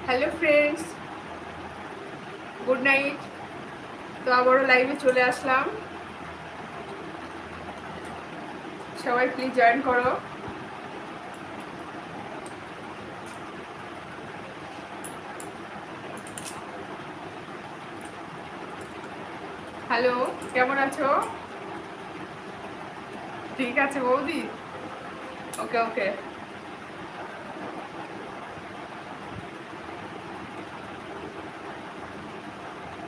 Hello friends, good night. তো আবারও লাইভে চলে আসলাম, সবাই প্লিজ জয়েন করো। হ্যালো, কেমন আছো? ঠিক আছে বৌদি, ওকে ওকে।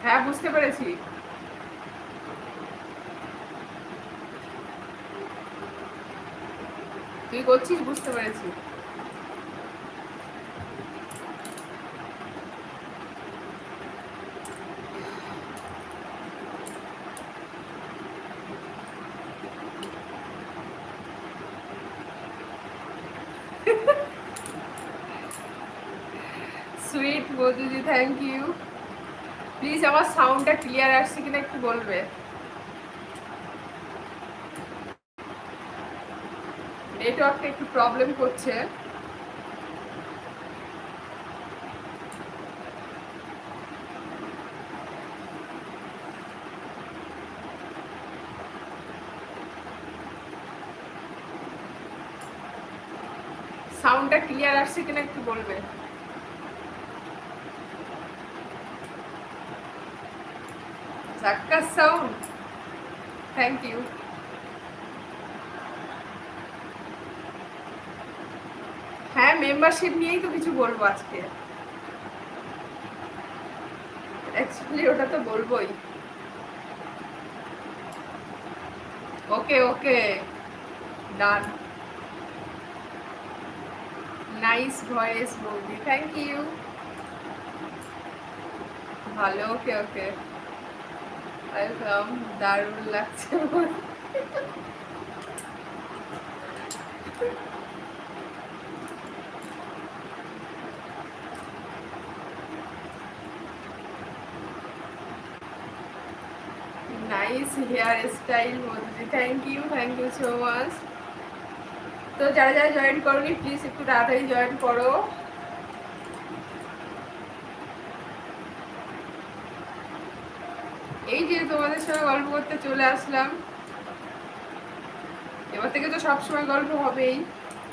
হ্যাঁ, বুঝতে পেরেছি। তুই করছিস, বুঝতে পেরেছি। সুইট বৌদিজি, থ্যাংক ইউ। প্লিজ আমার সাউন্ডটা ক্লিয়ার আসছে কিনা একটু বলবে। নেটওয়ার্কটা একটু প্রবলেম করছে। সাউন্ডটা ক্লিয়ার আসছে কিনা একটু বলবে। ঝাক্কাস সাউন্ড, থ্যাংক ইউ। হ্যাঁ, মেম্বারশিপ নিয়েই তো কিছু বলবো আজকে। অ্যাকচুয়ালি ওটা তো বলবোই। ওকে ওকে, ডান। নাইস ভয়েস বৌদি, থ্যাংক ইউ। ভালো, ওকে ওকে। ওয়েলকাম। দারুণ লাগছে। নাইস হেয়ার স্টাইল বৌদি, থ্যাংক ইউ সো মাচ। তো যারা যারা জয়েন করোনি প্লিজ একটু তাড়াতাড়ি জয়েন করো। এই যে তোমাদের সঙ্গে গল্প করতে চলে আসলাম। এবার থেকে তো সবসময় গল্প হবেই,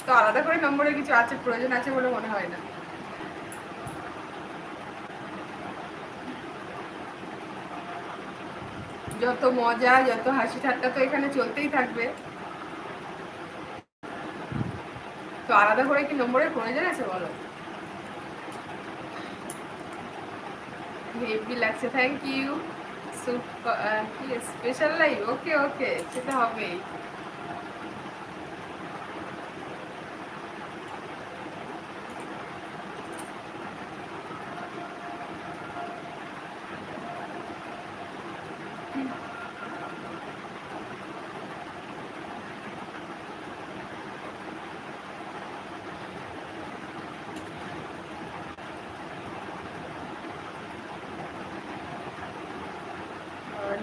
তো আলাদা করে নম্বরের কিছু আছে প্রয়োজন আছে বলে মনে হয় না। যত মজা, যত হাসি ঠাট্টা তো এখানে চলতেই থাকবে, তো আলাদা করে কি নম্বরের প্রয়োজন আছে বলো। হেভি লাগছে, থ্যাংক ইউ। কি স্পেশাল লাইভ, ওকে ওকে, সেটা হবেই।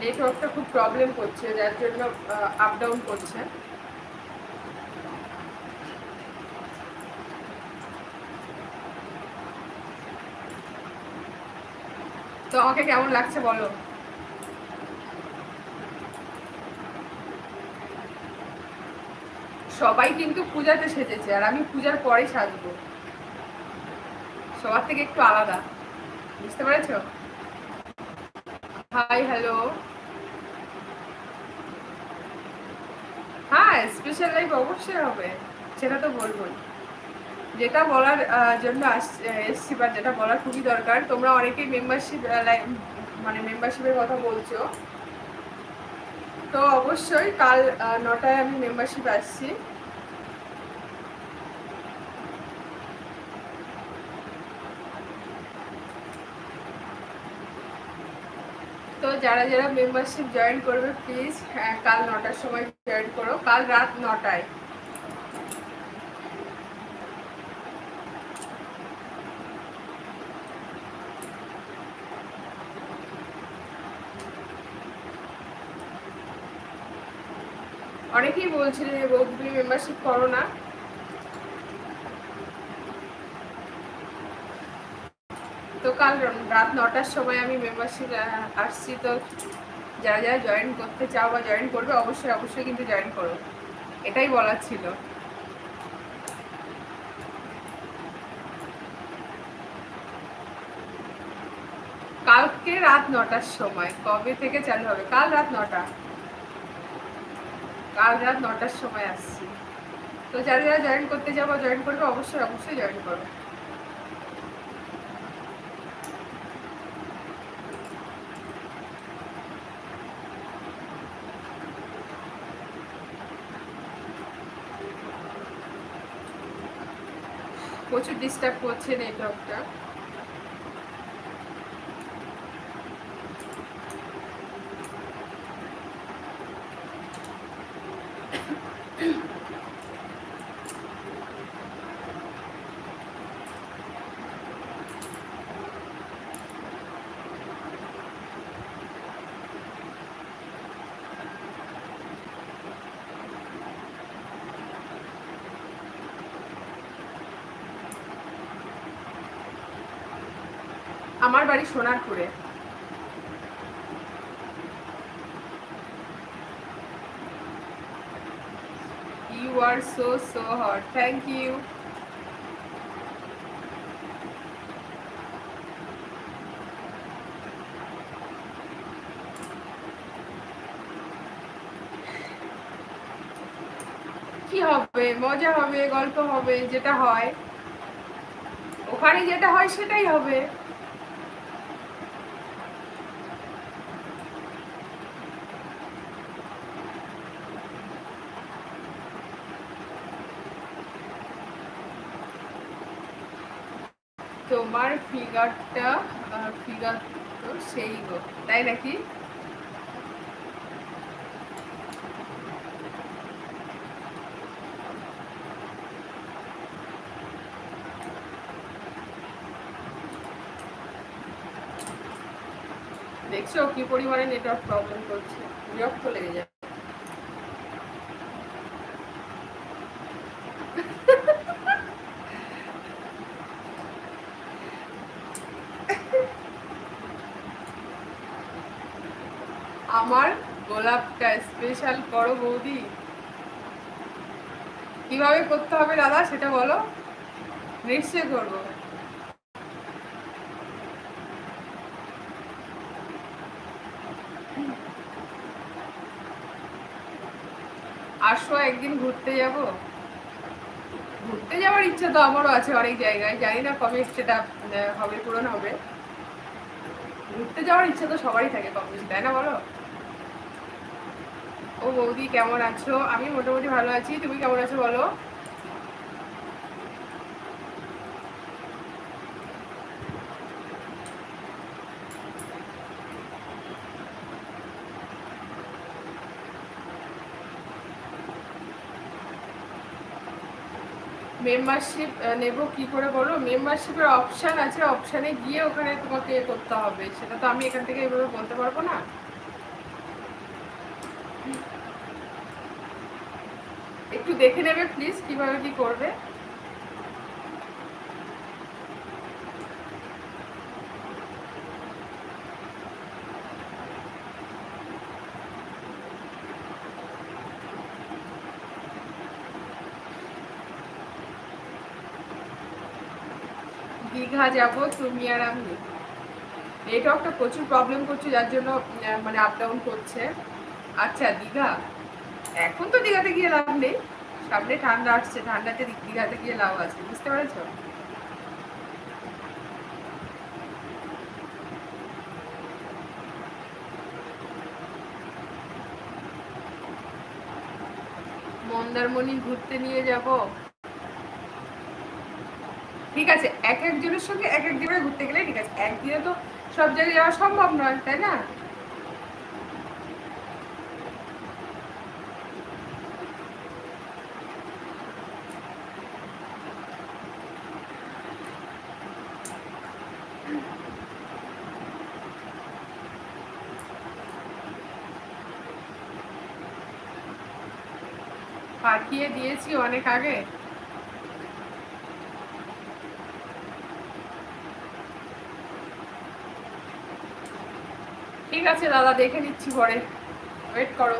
নেটওয়ার্কটা খুব প্রবলেম করছে, যার জন্য আপ ডাউন করছে। তো আমাকে কেমন লাগছে বলো। সবাই কিন্তু পূজাতে সেজেছে, আর আমি পূজার পরে সাজবো, সবার থেকে একটু আলাদা, বুঝতে পেরেছো? Hi, hello. হ্যাঁ, স্পেশাল লাইভ অবশ্যই হবে, সেটা তো বলবোই। যেটা বলার জন্য এসছি, বা যেটা বলার খুবই দরকার, তোমরা অনেকেই মেম্বারশিপ মানে মেম্বারশিপের কথা বলছো, তো অবশ্যই কাল 9টায় আমি মেম্বারশিপ আসছি। তো যারা যারা মেম্বারশিপ জয়েন করবে প্লিজ কাল 9টার সময় জয়েন করো, কাল রাত 9টায়। অনেকেই বলছিল যে বৌদি মেম্বারশিপ করো না। কাল রাত 9টার সময় আমি মেম্বারশিপ আসছি, তো যারা যারা জয়েন করতে চাও বা জয়েন করবে অবশ্যই অবশ্যই কিন্তু জয়েন করো, এটাই বলার ছিল। কালকে রাত 9টার সময়, কবে থেকে চালু হবে? কাল রাত 9টা, কাল রাত 9টার সময় আসছি। তো যারা যারা জয়েন করতে যাবো জয়েন করবে অবশ্যই অবশ্যই জয়েন করো। প্রচুর ডিস্টার্ব করছে নেটওয়ার্কটা। আমার বাড়ি সোনারপুরে। You are so hot. Thank you. কি হবে? মজা হবে, গল্প হবে, যেটা হয় ওখানে যেটা হয় সেটাই হবে। তোমার ফিগার তো সেই গো, তাই নাকি? দেখছো কি পরিমাণে নেটওয়ার্ক প্রবলেম করছে, বিরক্ত লেগে যায়। আমার গোলাপটা স্পেশাল করো বৌদি। কিভাবে করতে হবে দাদা সেটা বলো, নিশ্চয় করবো। আসো একদিন ঘুরতে যাব। ঘুরতে যাওয়ার ইচ্ছা তো আমারও আছে অনেক জায়গায়, জানি না কবে সেটা হবে, পূরণ হবে। ঘুরতে যাওয়ার ইচ্ছা তো সবারই থাকে কম বেশি, তাই না বলো? ও বৌদি কেমন আছো? আমি মোটামুটি ভালো আছি, তুমি কেমন আছো বলো? মেম্বারশিপ নেব কি করে বলো? মেম্বারশিপের অপশান আছে, অপশানে গিয়ে ওখানে তোমাকে করতে হবে, সেটা তো আমি এখান থেকে এভাবে বলতে পারবো না। একটু দেখে নেবে প্লিজ কিভাবে কি করবে। দীঘা যাব তুমি আর আমি। নেটওয়ার্কটা প্রচুর প্রবলেম করছে, যার জন্য মানে আপ ডাউন করছে। আচ্ছা দীঘা, এখন তো দীঘাতে গিয়ে লাভ নেই, সামনে ঠান্ডা আসছে, ঠান্ডাতে দীঘাতে গিয়ে লাভ আছে, বুঝতে পেরেছো? মন্দারমণি ঘুরতে নিয়ে যাব। ঠিক আছে, এক একজনের সঙ্গে এক এক জায়গায় ঘুরতে গেলে ঠিক আছে, একদিনে তো সব জায়গায় যাওয়া সম্ভব নয়, তাই না? পাঠিয়ে দিয়েছি অনেক আগে। ঠিক আছে দাদা, দেখে নিচ্ছি পরে, ওয়েট করো।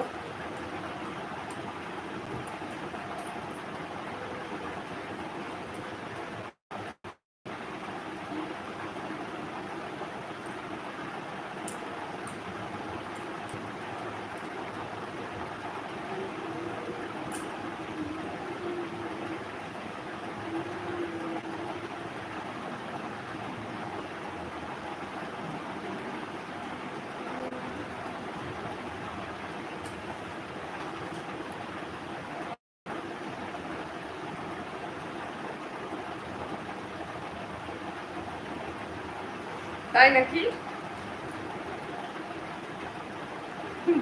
তাই নাকি?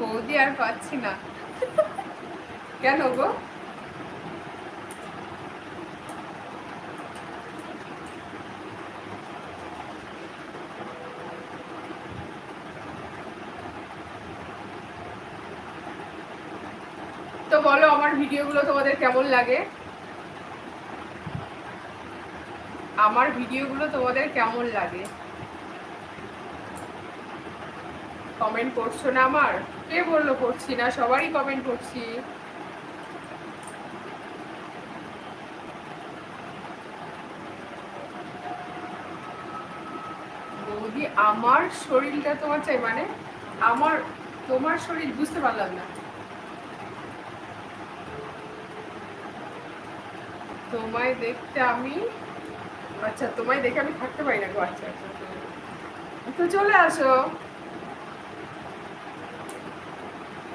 বৌদি আর পাচ্ছি না। কেন গো? তো বলো আমার ভিডিওগুলো তোমাদের কেমন লাগে, আমার ভিডিওগুলো তোমাদের কেমন লাগে? কমেন্ট করছো না আমার? কে বললো করছি না? সবারই কমেন্ট করছি। বৌদি আমার শরীরটা তোমার চাই মানে? আমার, তোমার শরীর বুঝতে পারলাম না। তোমায় দেখতে আমি, আচ্ছা তোমায় দেখে আমি থাকতে পারি না গো। আচ্ছা আচ্ছা, তো চলে আসো।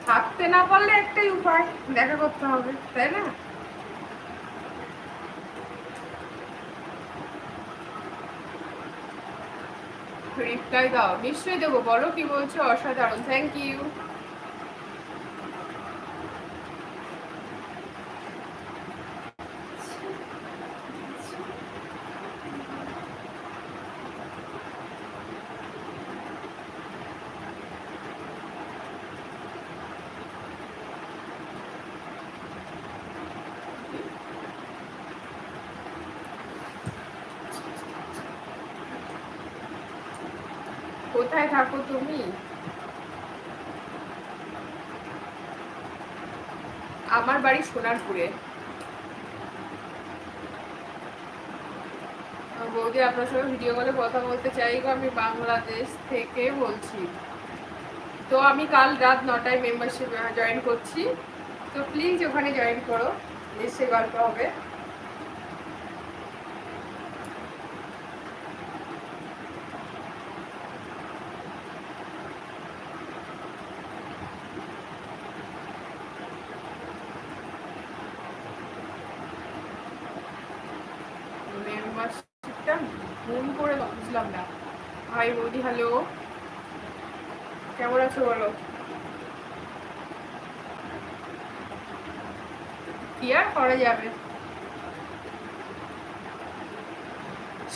থাকতে না পারলে একটাই উপায়, দেখা করতে হবে, তাই না? রিপ্লাই দাও, নিশ্চয়ই দেবো। বলো কি বলছো? অসাধারণ, থ্যাংক ইউ। কোথায় থাকো তুমি? আমার বাড়ি সোনারপুরে। বৌদি আপনার সঙ্গে ভিডিও কলে কথা বলতে চাই গো, আমি বাংলাদেশ থেকে বলছি। তো আমি কাল রাত 9টায় মেম্বারশিপ জয়েন করছি, তো প্লিজ ওখানে জয়েন করো, নিশ্চয়ই গল্প হবে। মেম্বারশিপটা ফোন করে বুঝলাম না। হাই বৌদি, হ্যালো, কেমন আছো বলো? কি আর করা যাবে,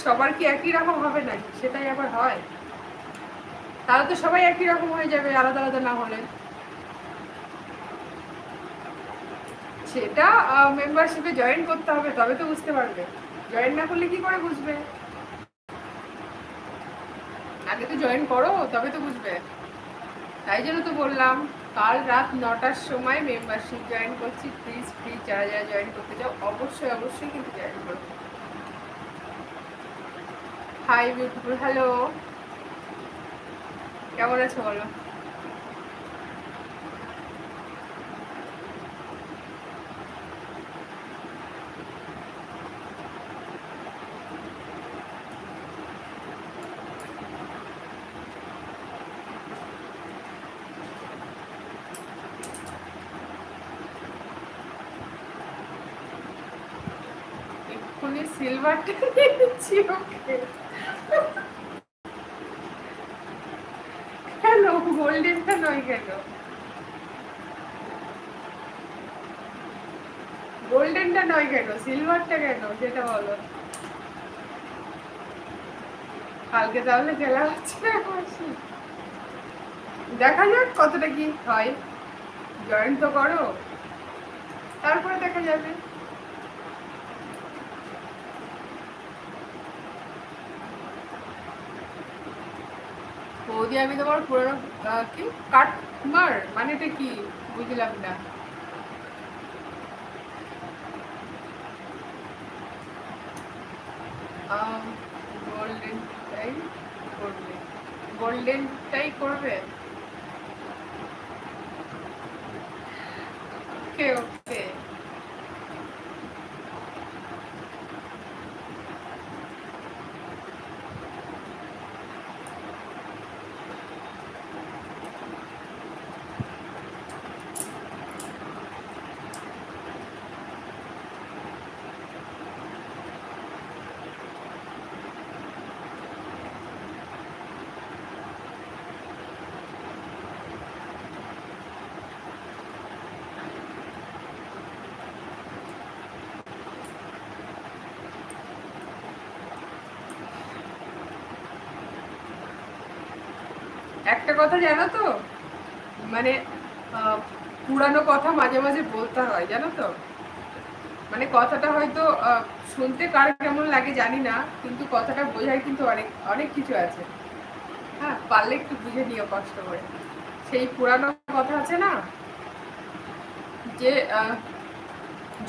সবার কি একই রকম হবে নাকি? সেটাই আবার হয়? তাহলে তো সবাই একই রকম হয়ে যাবে, আলাদা আলাদা না হলে। সেটা মেম্বারশিপে জয়েন করতে হবে, তবে তো বুঝতে পারবে। জয়েন না করলে কি করে বুঝবে? আগে তো জয়েন করো, তবে তো বুঝবে। তাই জন্য তো বললাম কাল রাত 9টার সময় মেম্বারশিপ জয়েন করছি। প্লিজ প্লিজ যারা যারা জয়েন করতে চাও অবশ্যই অবশ্যই কিন্তু জয়েন করো। হাই বিউটিফুল, হ্যালো, কেমন আছো বলো? এক্ষুনি সিলভারটা নিয়েছি ওকে। কেন গোল্ডেনটা নয় কেন? গোল্ডেনটা নয় কেন, সিলভারটা কেন সেটা বলো। কালকে তাহলে খেলা হচ্ছে। দেখা যাক কতটা কি হয়, জয়েন তো করো, তারপরে দেখা যাবে। বৌদি আমি তোমার পুরনো কি কাটমার মানেটা কি বুঝলাম না। গোল্ডেনটাই করবে, গোল্ডেনটাই করবে। ওকে ওকে। একটা কথা জানো তো, মানে পুরানো কথা মাঝে মাঝে বলতে হয় জানো তো। মানে কথাটা হয়তো শুনতে কার কেমন লাগে জানি না, কিন্তু কথাটা বোঝায় কিন্তু অনেক অনেক কিছু আছে। হ্যাঁ, পারলে একটু বুঝে নিও কষ্ট করে। সেই পুরানো কথা আছে না, যে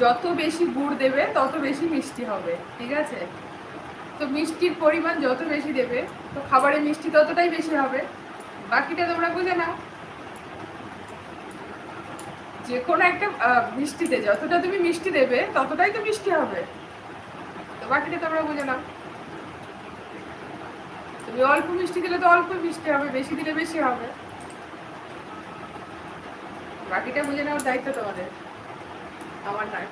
যত বেশি গুড় দেবে তত বেশি মিষ্টি হবে, ঠিক আছে? তো মিষ্টির পরিমাণ যত বেশি দেবে, তো খাবারে মিষ্টি ততটাই বেশি হবে। বাকিটা তোমরা বুঝে নাও। যে কোনো একটা মিষ্টিতে যতটা তুমি মিষ্টি দেবে ততটাই তো মিষ্টি হবে। তো বাকিটা তোমরা বুঝে নাও। তুমি অল্প মিষ্টি দিলে তো অল্প মিষ্টি হবে, বেশি দিলে বেশি হবে। বাকিটা বুঝে নেওয়ার দায়িত্ব তোমাদের, আমার নয়।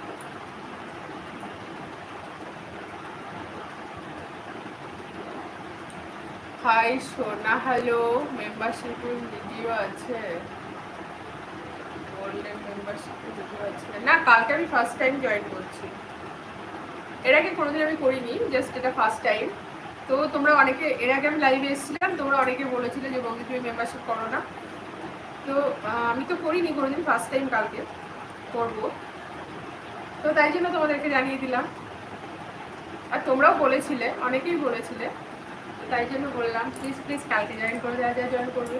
হাই সোনা, হ্যালো। মেম্বারশিপের ভিডিও আছে? গোল্ডেন মেম্বারশিপের ভিডিও আছে না? কালকে আমি ফার্স্ট টাইম জয়েন করছি। এর আগে কোনোদিন আমি করিনি, জাস্ট এটা ফার্স্ট টাইম। তো তোমরা অনেকে, এর আগে আমি লাইভে এসেছিলাম, তোমরা অনেকে বলেছিলে যে বৌদি তুমি মেম্বারশিপ করো না। তো আমি তো করিনি কোনোদিন, ফার্স্ট টাইম কালকে করবো। তো তাই জন্য তোমাদেরকে জানিয়ে দিলাম। আর তোমরাও বলেছিলে, অনেকেই বলেছিলে, তাই জন্য বললাম প্লিজ প্লিজ কালকে জয়েন করে, যা যা জয়েন করবে।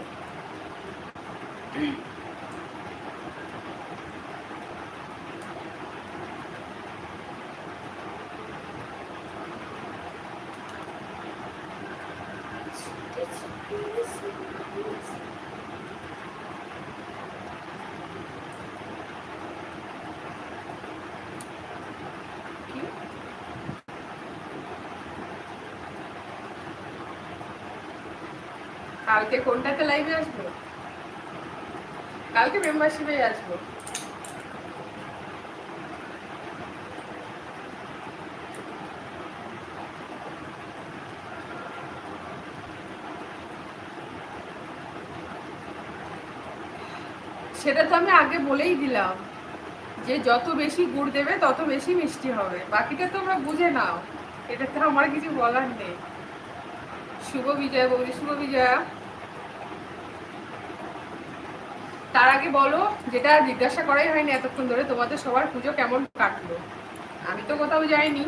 কালকে কোনটাতে লাইভে আসবো? কালকে মেম্বারশিপে আসবো। সেটা তো আমি আগে বলেই দিলাম, যে যত বেশি গুড় দেবে তত বেশি মিষ্টি হবে। বাকিটা তোমরা বুঝে নাও, এটাতে আমার কিছু বলার নেই। শুভ বিজয়া বৌদি, শুভ বিজয়া। তার আগে বলো, যেটা জিজ্ঞাসা করাই হয়নি এতক্ষণ ধরে, তোমাদের সবার পুজো কেমন কাটলো? আমি তো কোথাও যাইনি,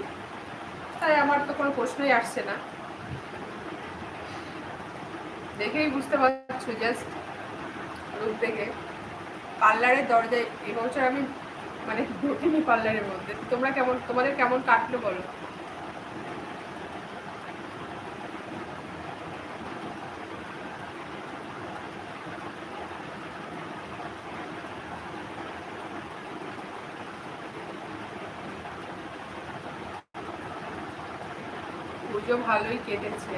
তাই আমার তো কোনো প্রশ্নই আসছে না। দেখেই বুঝতে পারছো, জাস্ট রূপ দেখে। পার্লারের দরজায় এবছর আমি মানে ঢুকিনি পার্লারের মধ্যে। তোমরা কেমন, তোমাদের কেমন কাটলো বলো? পুজো ভালোই কেটেছে।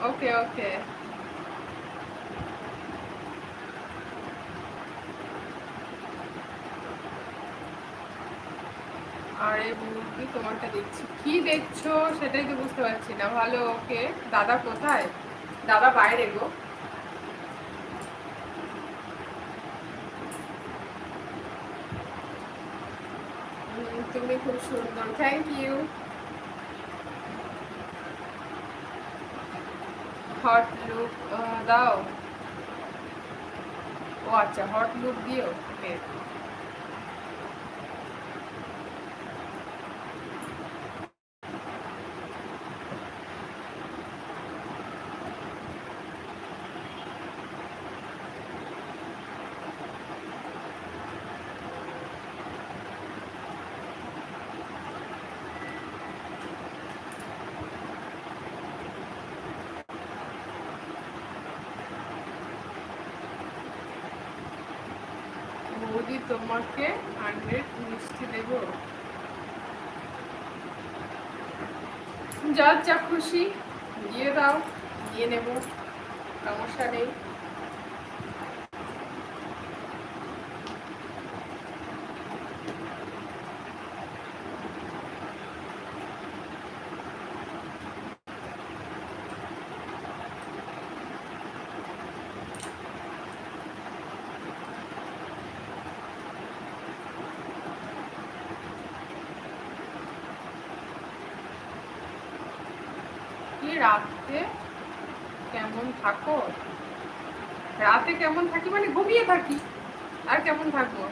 ওকে ওকে। আরে মুরগি, তোমারটা দেখছি। কি দেখছো সেটাই তো বুঝতে পারছি না। ভালো, ওকে। দাদা কোথায়? দাদা বাইরে গো। তুমি খুব সুন্দর, থ্যাংক ইউ। হট লুক দাও। ও আচ্ছা, হট লুক দিও, ওকে। বৌদি তোমাকে 100 মিষ্টি দেবো, যার যা খুশি দিয়ে দাও, দিয়ে নেব, সমস্যা নেই। কি রাতে কেমন থাকো? রাতে কেমন থাকি মানে ঘুমিয়ে থাকি, আর কেমন থাকবো?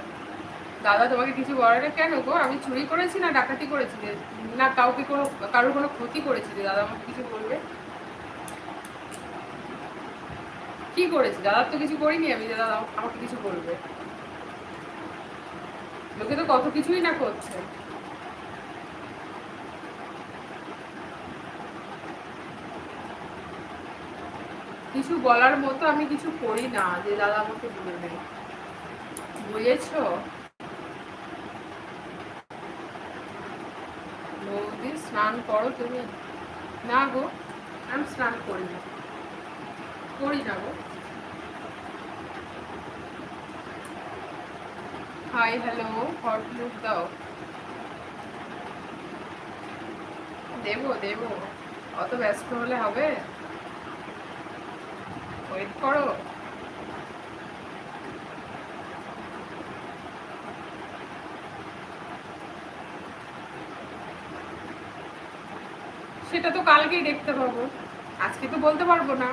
দাদা তোমাকে কিছু বলে না কেন গো? আমি চুরি করেছি না ডাকাতি করেছি না কাউকে কারোর কোনো ক্ষতি করেছি যে দাদা আমাকে কিছু বলবে? কি করেছি? দাদার তো কিছু করিনি আমি যে দাদা আমাকে কিছু বলবে। লোকে তো কত কিছুই না করছে। কিছু বলার মতো আমি কিছু করি না যে দাদা আমাকে বলবে, বুঝেছো? বৌদি স্নান করো তুমি? না গো, আমি স্নান করি না, করি না গো। হাই হ্যালো, হট লুক দাও। দেবো দেবো, অত ব্যস্ত হলে হবে? ওয়েট করো। সেটা তো কালকেই দেখতে পাবো, আজকে তো বলতে পারবো না।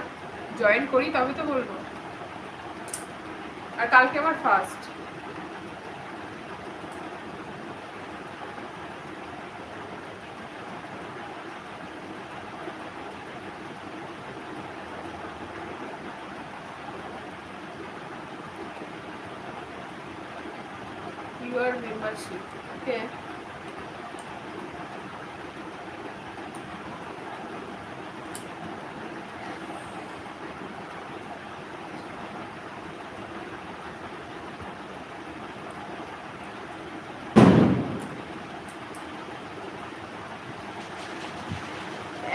জয়েন করি তবে তো বলবো। আর কালকে আমার ফার্স্ট। ইউর মেম্বারশিপ ওকে।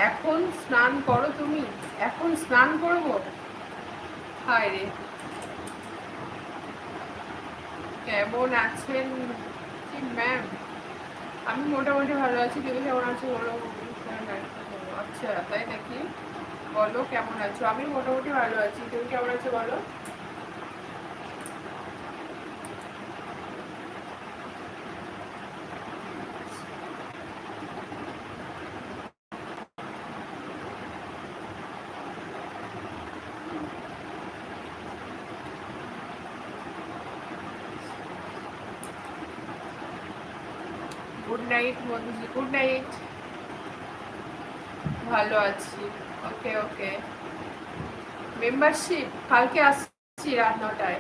এখন স্নান করো তুমি? এখন স্নান করবো? হায় রে, কেমন আছেন ম্যাম? আমি মোটামুটি ভালো আছি, তুমি কেমন আছো বলো? আচ্ছা তাই নাকি, বলো কেমন আছো? আমি মোটামুটি ভালো আছি, তুমি কেমন আছো বলো? Good night Madhuji, good night. ভালো আছি। Okay okay. মেম্বারশিপ কালকে আসছি রাত 9টায়।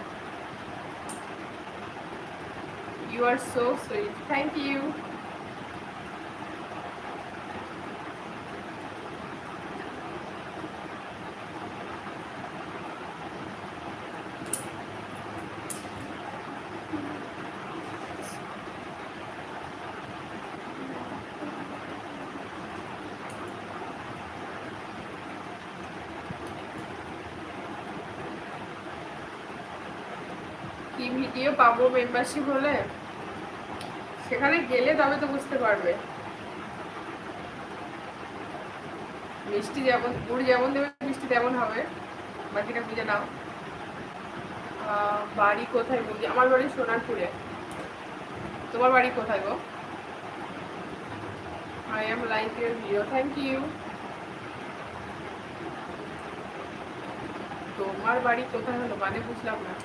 You are so sweet, thank you. কি ভিডিও পাবো মেম্বারশিপ হলে? সেখানে গেলে তবে তো বুঝতে পারবে। মিষ্টি যেমন, গুড় যেমন দেবে মিষ্টি তেমন হবে, বাকিটা বুঝে নাও। বাড়ি কোথায় বলি? আমার বাড়ি সোনারপুরে। তোমার বাড়ি কোথায় গো? I am like your video, thank you. তোমার বাড়ি কোথায় হলো মানে বুঝলাম না।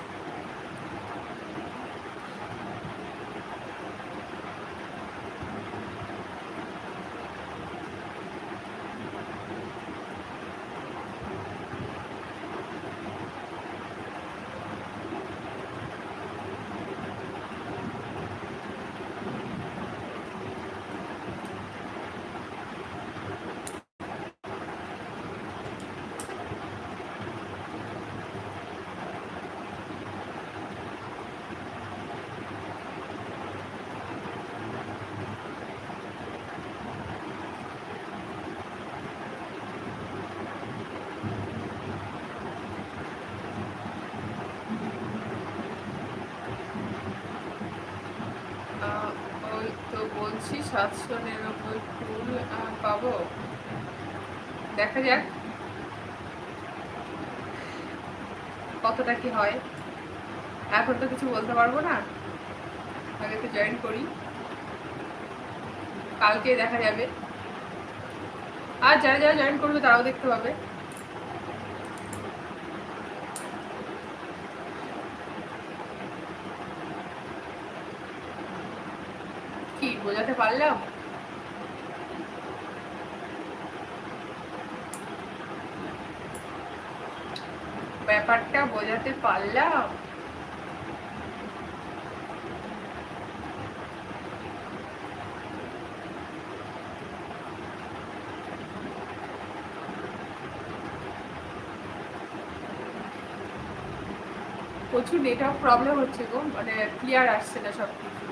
বলছি 799 ফুল পাবো, দেখা যাক কতটা কি হয়। এখন তো কিছু বলতে পারবো না, আগে তো জয়েন করি, কালকে দেখা যাবে। আর যারা যারা জয়েন করবে তারাও দেখতে পাবে। কি বোঝাতে পারলাম? ব্যাপারটা বোঝাতে পারলাম? প্রচুর নেটওয়ার্ক প্রবলেম হচ্ছে গো, মানে ক্লিয়ার আসছে না সব কিছু।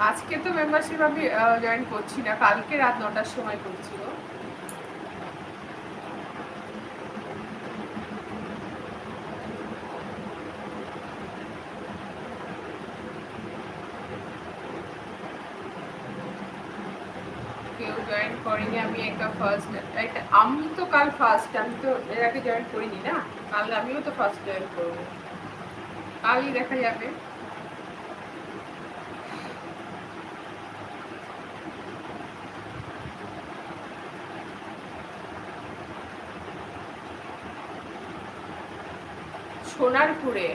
আজকে তো মেম্বারশিপ আমি জয়েন করছি না, কালকে রাত 9টার সময় করছি গো। কেউ জয়েন করেনি, আমি একা ফার্স্ট। আমি তো কাল ফার্স্ট, আমি তো এর আগে জয়েন করিনি না, কাল আমিও তো ফার্স্ট জয়েন করবো, কালই দেখা যাবে। সোনারপুরে।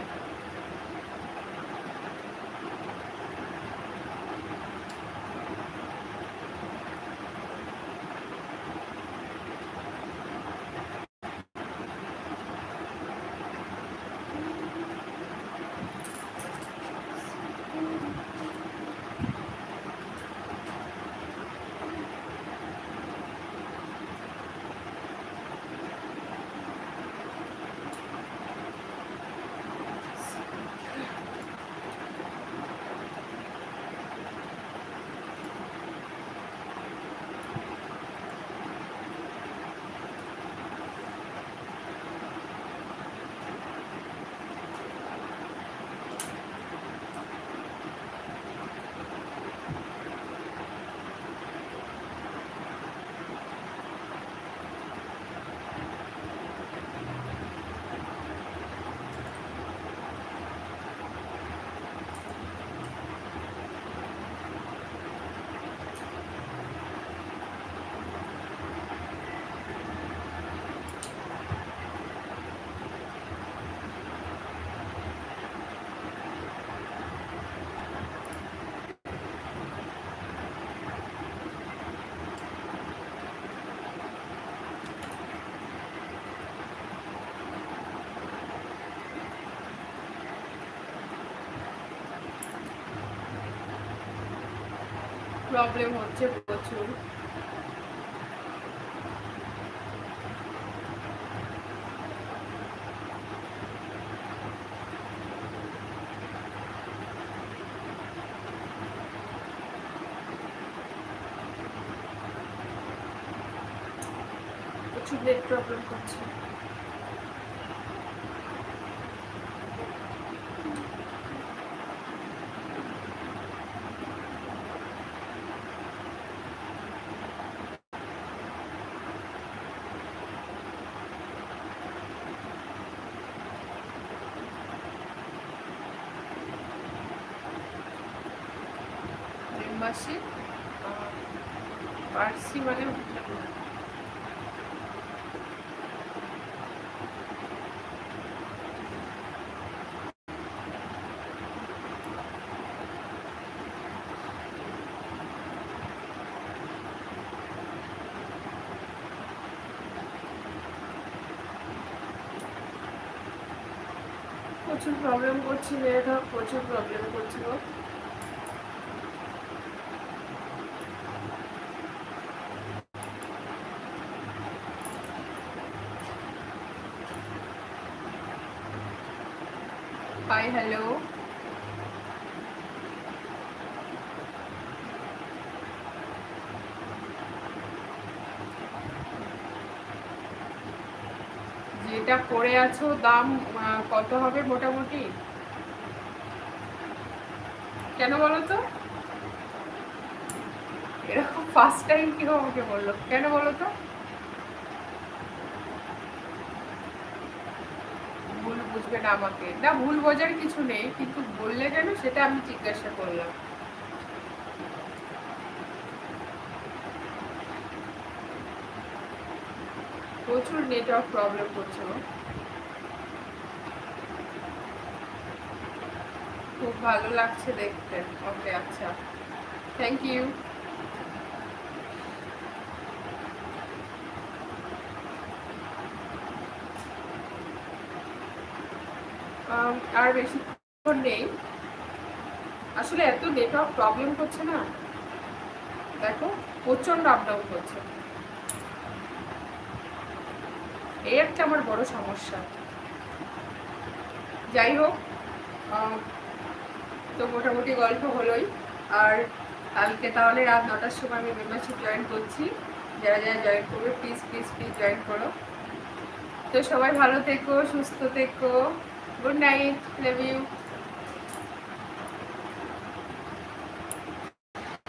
প্রবলেম হচ্ছে প্রচুর। প্রচুর নেট প্রবলেম করছে। মেম্বারশিপ পারছি মানে প্রচুর প্রবলেম করছি, মেয়েটা প্রচুর প্রবলেম করছিল। Hi hello. যেটা করে আছো দাম কত হবে মোটামুটি? কেন বলো তো? এরকম ফার্স্ট টাইম কেউ আমাকে বললো, কেন বলো তো? ভুল বুঝবে না আমাকে, না ভুল বোঝার কিছু নেই, কিন্তু বললে কেন সেটা আমি জিজ্ঞাসা করলাম। প্রচুর নেটওয়ার্ক প্রবলেম করছে গো। খুব ভালো লাগছে দেখতে। ওকে, আচ্ছা, থ্যাংক ইউ। আর বেশিক্ষণ নেই, আসলে এত নেটওয়ার্ক প্রবলেম করছে না, দেখো প্রচন্ড আপ ডাউন করছে, এই একটা আমার বড় সমস্যা। যাই হোক, তো মোটামুটি গল্প হলোই। আর কালকে তাহলে রাত 9টার সময় আমি মেম্বারশিপ জয়েন করছি। যারা যারা জয়েন করবে প্লিজ প্লিজ প্লিজ জয়েন করো। তো সবাই ভালো থেকো, সুস্থ থেকো। Good night, love you.